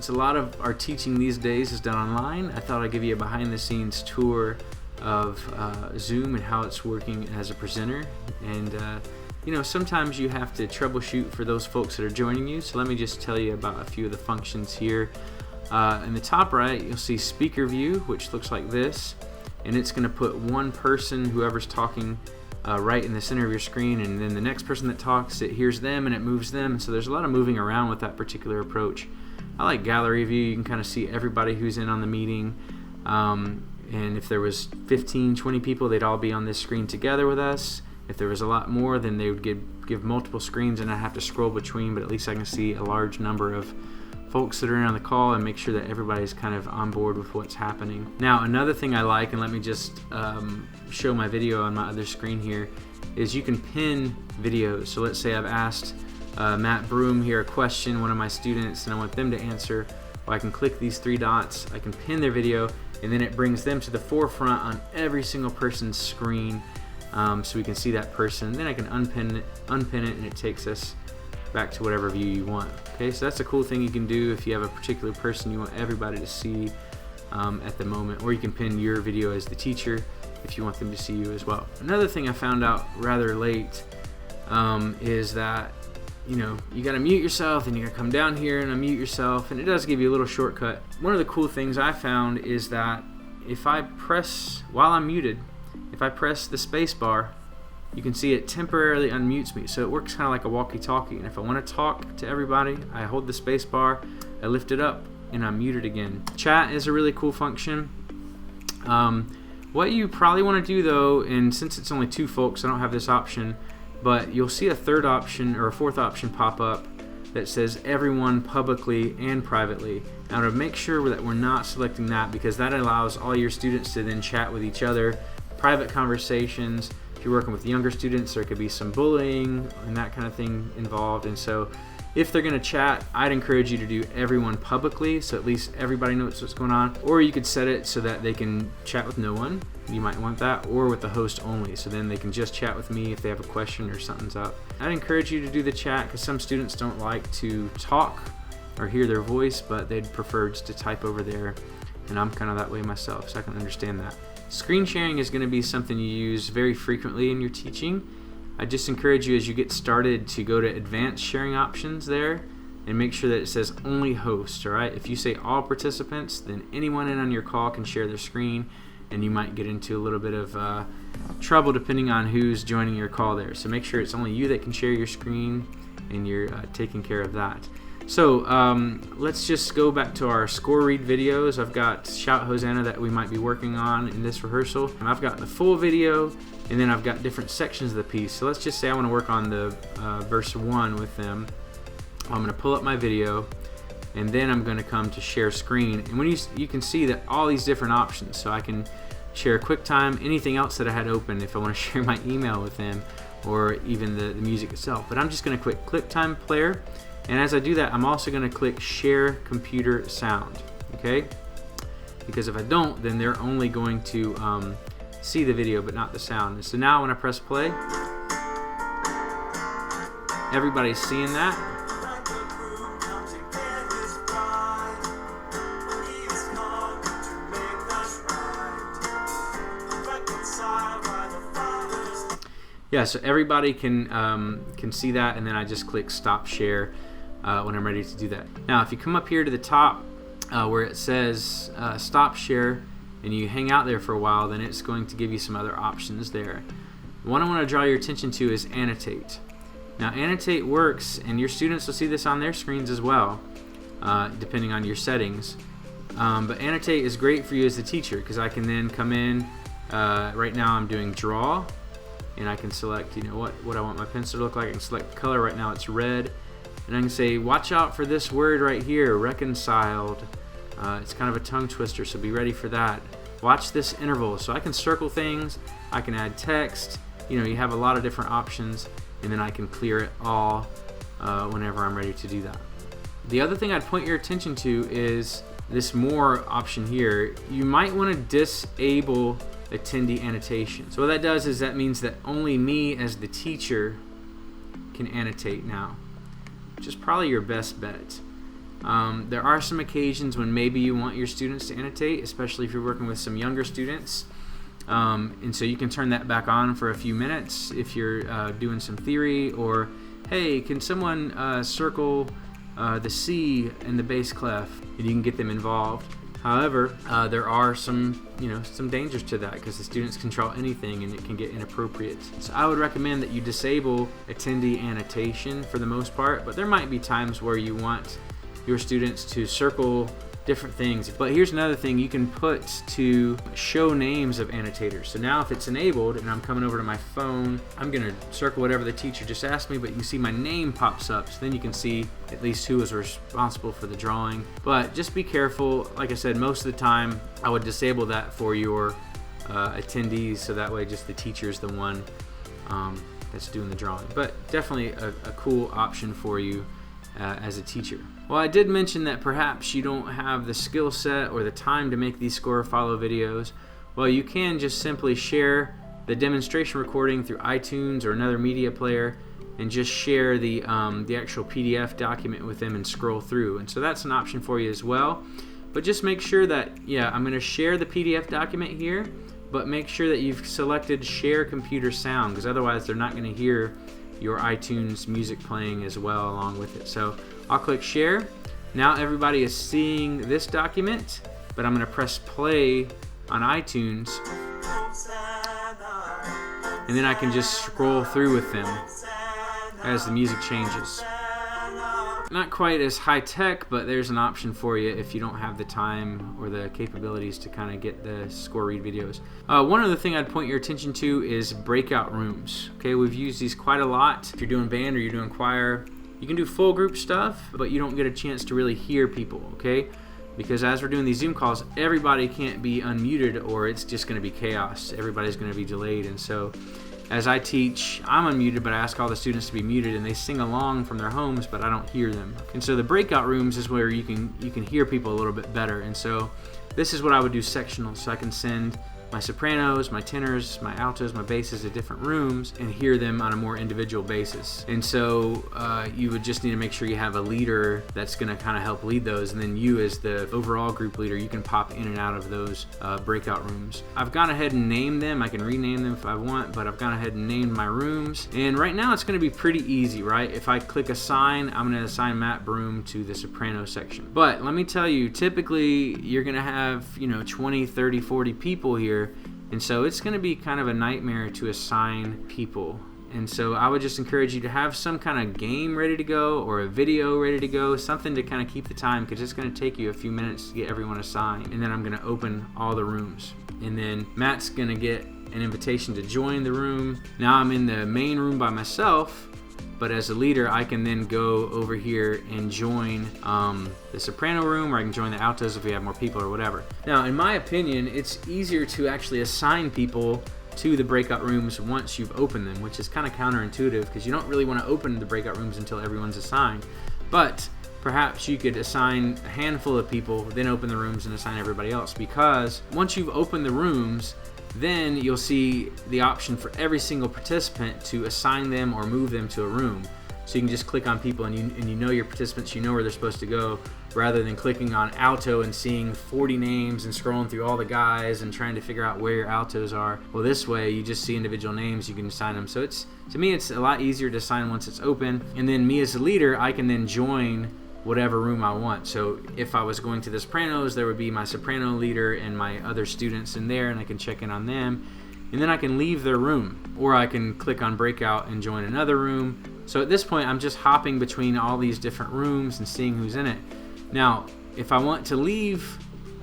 since a lot of our teaching these days is done online, I thought I'd give you a behind-the-scenes tour of Zoom and how it's working as a presenter. And sometimes you have to troubleshoot for those folks that are joining you, so let me just tell you about a few of the functions here. In the top right, you'll see speaker view, which looks like this, and it's going to put one person, whoever's talking, right in the center of your screen, and then the next person that talks, it hears them and it moves them. So there's a lot of moving around with that particular approach. I like gallery view. You can kind of see everybody who's in on the meeting, and if there was 15, 20 people, they'd all be on this screen together with us. If there was a lot more, then they would give multiple screens and I have to scroll between, but at least I can see a large number of folks that are in on the call and make sure that everybody's kind of on board with what's happening. Now, another thing I like, and let me just show my video on my other screen here, is you can pin videos. So let's say I've asked Matt Broom here a question, one of my students, and I want them to answer. Well, I can click these three dots, I can pin their video, and then it brings them to the forefront on every single person's screen, so we can see that person. Then I can unpin it, and it takes us back to whatever view you want. Okay, so that's a cool thing you can do if you have a particular person you want everybody to see at the moment, or you can pin your video as the teacher if you want them to see you as well. Another thing I found out rather late is that you got to mute yourself, and you got to come down here and unmute yourself, and it does give you a little shortcut. One of the cool things I found is that if I press, while I'm muted, if I press the space bar, you can see it temporarily unmutes me. So it works kind of like a walkie-talkie, and if I want to talk to everybody, I hold the space bar, I lift it up, and I'm muted again. Chat is a really cool function. What you probably want to do though, and since it's only two folks, I don't have this option, but you'll see a third option or a fourth option pop up that says everyone publicly and privately. Now, to make sure that we're not selecting that, because that allows all your students to then chat with each other, private conversations. If you're working with younger students, there could be some bullying and that kind of thing involved. And so if they're going to chat, I'd encourage you to do everyone publicly, so at least everybody knows what's going on. Or you could set it so that they can chat with no one. You might want that, or with the host only, so then they can just chat with me if they have a question or something's up. I'd encourage you to do the chat, because some students don't like to talk or hear their voice, but they'd prefer just to type over there, and I'm kind of that way myself, so I can understand that. Screen sharing is going to be something you use very frequently in your teaching. I just encourage you as you get started to go to advanced sharing options there and make sure that it says only host. All right, if you say all participants, then anyone in on your call can share their screen, and you might get into a little bit of trouble depending on who's joining your call there. So make sure it's only you that can share your screen, and you're taking care of that. So let's just go back to our score read videos. I've got Shout Hosanna that we might be working on in this rehearsal. And I've got the full video, and then I've got different sections of the piece. So let's just say I want to work on the verse 1 with them. I'm going to pull up my video, and then I'm going to come to share screen. And when you can see that all these different options. So I can share QuickTime, anything else that I had open if I want to share my email with them, or even the music itself. But I'm just going to click QuickTime Player. And as I do that, I'm also going to click Share Computer Sound, okay? Because if I don't, then they're only going to see the video but not the sound. And so now when I press play, everybody's seeing that. Yeah, so everybody can see that, and then I just click Stop Share when I'm ready to do that. Now, if you come up here to the top where it says Stop Share, and you hang out there for a while, then it's going to give you some other options there. The one I want to draw your attention to is Annotate. Now, Annotate works, and your students will see this on their screens as well, depending on your settings. But Annotate is great for you as the teacher, because I can then come in. Right now I'm doing Draw, and I can select, what I want my pencil to look like. I can select color. Right now it's red, and I can say, watch out for this word right here, reconciled. It's kind of a tongue twister, so be ready for that. Watch this interval. So I can circle things, I can add text. You have a lot of different options, and then I can clear it all whenever I'm ready to do that. The other thing I'd point your attention to is this More option here. You might want to disable attendee annotation. So what that does is that means that only me as the teacher can annotate now, which is probably your best bet. There are some occasions when maybe you want your students to annotate, especially if you're working with some younger students. And so you can turn that back on for a few minutes if you're doing some theory, or hey, can someone circle the C in the bass clef, and you can get them involved. However, there are some dangers to that, because the students control anything and it can get inappropriate. So I would recommend that you disable attendee annotation for the most part, but there might be times where you want your students to circle different things. But here's another thing you can put to show names of annotators. So now if it's enabled and I'm coming over to my phone, I'm gonna circle whatever the teacher just asked me, but you can see my name pops up, so then you can see at least who was responsible for the drawing. But just be careful. Like I said, most of the time I would disable that for your attendees, so that way just the teacher is the one that's doing the drawing. But definitely a cool option for you as a teacher. Well, I did mention that perhaps you don't have the skill set or the time to make these score follow videos. Well, you can just simply share the demonstration recording through iTunes or another media player, and just share the actual PDF document with them and scroll through. And so that's an option for you as well. But just make sure that, I'm going to share the PDF document here, but make sure that you've selected share computer sound, because otherwise they're not going to hear your iTunes music playing as well along with it. So I'll click share. Now everybody is seeing this document, but I'm going to press play on iTunes, and then I can just scroll through with them as the music changes. Not quite as high tech, but there's an option for you if you don't have the time or the capabilities to kind of get the score read videos. One other thing I'd point your attention to is breakout rooms. Okay, we've used these quite a lot. If you're doing band or you're doing choir, you can do full group stuff, but you don't get a chance to really hear people, okay? Because as we're doing these Zoom calls, everybody can't be unmuted, or it's just going to be chaos. Everybody's going to be delayed. And so as I teach, I'm unmuted, but I ask all the students to be muted, and they sing along from their homes, but I don't hear them. And so the breakout rooms is where you can hear people a little bit better. And so this is what I would do sectional, so I can send my sopranos, my tenors, my altos, my basses to different rooms and hear them on a more individual basis. And so you would just need to make sure you have a leader that's going to kind of help lead those, and then you as the overall group leader, you can pop in and out of those breakout rooms. I've gone ahead and named them. I can rename them if I want, but I've gone ahead and named my rooms. And right now it's going to be pretty easy, right? If I click assign, I'm going to assign Matt Broom to the soprano section. But let me tell you, typically you're going to have 20, 30, 40 people here. And so it's going to be kind of a nightmare to assign people. And so I would just encourage you to have some kind of game ready to go, or a video ready to go, something to kind of keep the time, because it's going to take you a few minutes to get everyone assigned. And then I'm going to open all the rooms. And then Matt's going to get an invitation to join the room. Now I'm in the main room by myself, but as a leader, I can then go over here and join the soprano room, or I can join the altos if we have more people or whatever. Now, in my opinion, it's easier to actually assign people to the breakout rooms once you've opened them, which is kind of counterintuitive, because you don't really want to open the breakout rooms until everyone's assigned. But perhaps you could assign a handful of people, then open the rooms and assign everybody else, because once you've opened the rooms, then you'll see the option for every single participant to assign them or move them to a room. So you can just click on people, and you know your participants, you know where they're supposed to go, rather than clicking on alto and seeing 40 names and scrolling through all the guys and trying to figure out where your altos are. Well, this way you just see individual names, you can assign them. So to me it's a lot easier to assign once it's open, and then me as a leader, I can then join whatever room I want. So if I was going to the sopranos, there would be my soprano leader and my other students in there, and I can check in on them, and then I can leave their room, or I can click on breakout and join another room. So at this point I'm just hopping between all these different rooms and seeing who's in it. Now if I want to leave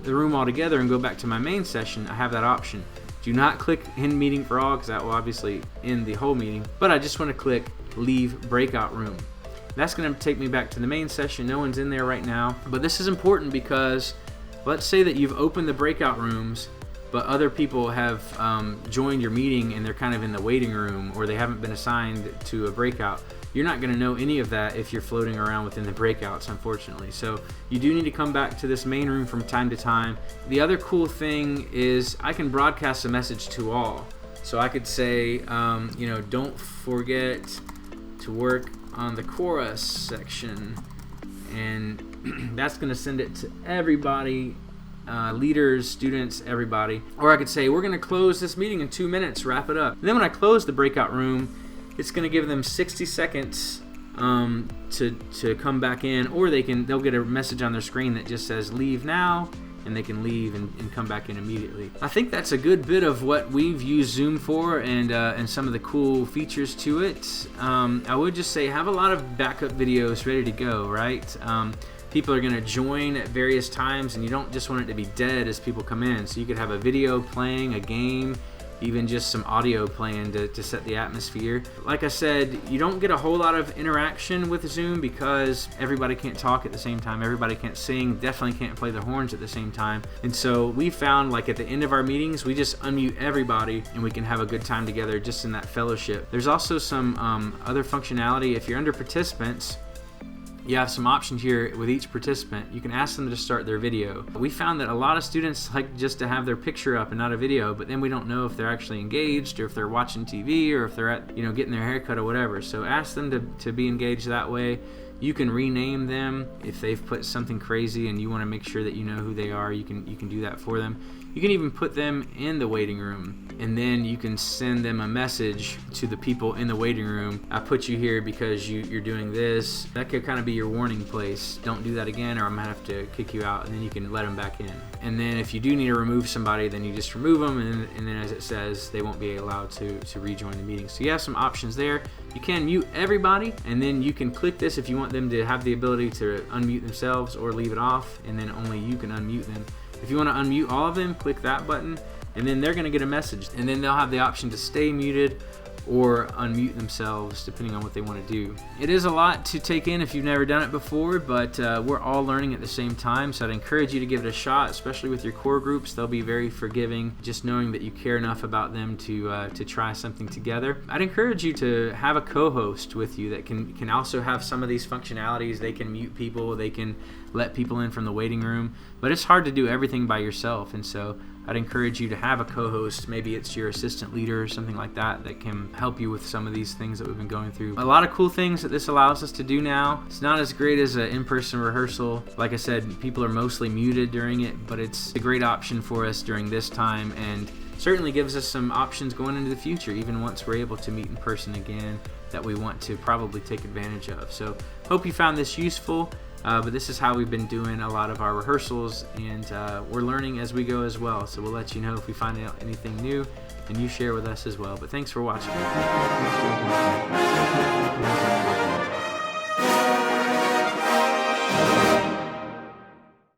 the room altogether and go back to my main session, I have that option. Do not click end meeting for all, because that will obviously end the whole meeting, but I just want to click leave breakout room. That's going to take me back to the main session. No one's in there right now. But this is important, because let's say that you've opened the breakout rooms, but other people have joined your meeting and they're kind of in the waiting room, or they haven't been assigned to a breakout. You're not going to know any of that if you're floating around within the breakouts, unfortunately. So you do need to come back to this main room from time to time. The other cool thing is I can broadcast a message to all. So I could say, don't forget to work on the chorus section, and that's going to send it to everybody, leaders, students, everybody. Or I could say, we're going to close this meeting in 2 minutes, wrap it up. And then when I close the breakout room, it's going to give them 60 seconds to come back in, or they'll get a message on their screen that just says leave now, and they can leave and come back in immediately. I think that's a good bit of what we've used Zoom for, and some of the cool features to it. I would just say have a lot of backup videos ready to go, right? People are going to join at various times, and you don't just want it to be dead as people come in. So you could have a video playing, a game, even just some audio playing to set the atmosphere. Like I said, you don't get a whole lot of interaction with Zoom because everybody can't talk at the same time, everybody can't sing, definitely can't play the horns at the same time. And so we found, like, at the end of our meetings, we just unmute everybody and we can have a good time together just in that fellowship. There's also some other functionality. If you're under participants, you have some options here with each participant. You can ask them to start their video. We found that a lot of students like just to have their picture up and not a video, but then we don't know if they're actually engaged or if they're watching TV or if they're at, getting their haircut or whatever. So ask them to be engaged that way. You can rename them if they've put something crazy and you want to make sure that you know who they are. You can do that for them. You can even put them in the waiting room, and then you can send them a message to the people in the waiting room. I put you here because you're doing this. That could kind of be your warning place. Don't do that again, or I'm gonna have to kick you out, and then you can let them back in. And then if you do need to remove somebody, then you just remove them, and then as it says, they won't be allowed to rejoin the meeting. So you have some options there. You can mute everybody, and then you can click this if you want them to have the ability to unmute themselves, or leave it off, and then only you can unmute them. If you want to unmute all of them, click that button, and then they're going to get a message, and then they'll have the option to stay muted or unmute themselves depending on what they want to do. It is a lot to take in if you've never done it before, but we're all learning at the same time, so I'd encourage you to give it a shot, especially with your core groups. They'll be very forgiving, just knowing that you care enough about them to try something together. I'd encourage you to have a co-host with you that can also have some of these functionalities. They can mute people, they can let people in from the waiting room, but it's hard to do everything by yourself, and so I'd encourage you to have a co-host. Maybe it's your assistant leader or something like that can help you with some of these things that we've been going through. A lot of cool things that this allows us to do now. It's not as great as an in-person rehearsal. Like I said, people are mostly muted during it, but it's a great option for us during this time, and certainly gives us some options going into the future, even once we're able to meet in person again, that we want to probably take advantage of. So hope you found this useful. But this is how we've been doing a lot of our rehearsals, and we're learning as we go as well. So we'll let you know if we find out anything new, and you share with us as well. But thanks for watching.